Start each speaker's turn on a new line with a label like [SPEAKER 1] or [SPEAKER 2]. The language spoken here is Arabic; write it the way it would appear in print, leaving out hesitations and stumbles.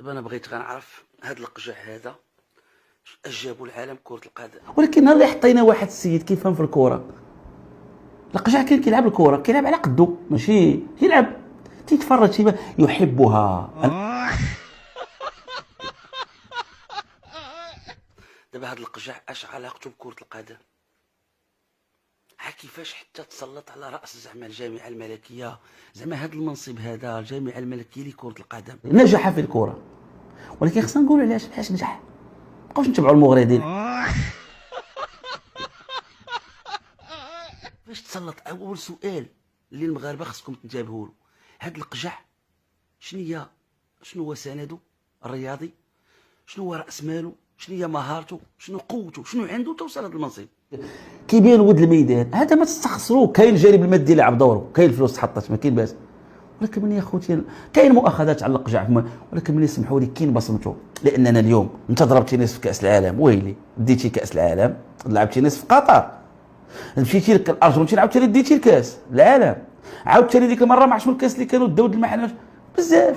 [SPEAKER 1] دابا انا بغيت غنعرف هاد القجع هذا اش جابوا العالم كرة القدم.
[SPEAKER 2] ولكن نهار اللي حطينا واحد السيد كيفهم في الكره، القجع كان كيلعب الكره، كيلعب على قدو ماشي كيلعب، تيتفرج شي يحبها.
[SPEAKER 1] دابا هاد القجع اش علاقته بكرة القدم؟ كيفاش حتى تسلط على راس زعما الجامعة الملكية، زعما هاد المنصب هذا الجامعة الملكية لكرة القدم؟
[SPEAKER 2] نجح في الكره، ولكن خصنا نقولوا علاش نجح، مابقاوش نتبعوا المغردين.
[SPEAKER 1] باش تسلط اول سؤال اللي المغاربه خصكم تنتبهوا له، هاد القجع شنو هو سنده الرياضي، شنو هو راس ماله، شنو هي مهارته، شنو قوته، شنو عنده توصل هذا المنصب؟
[SPEAKER 2] كيبين ود الميدان هذا ما تستخسروه، كاين الجانب المادي لعب دوره، كاين الفلوس تحطات ما كاين باس، ولكن من يا خوتي كاين مؤاخذات على القجع، ولكن من يسمحوا لي كاين بصمته. لاننا اليوم انت ضربتي نصف كاس العالم، ويلي ديتي كاس العالم، لعبتي نصف قطر، مشيتي لك الارجنتين عاوتاني ديتي الكاس العالم، عاوتاني ديك المره ما عرفتش من الكاس اللي كانوا داو المحل بزاف.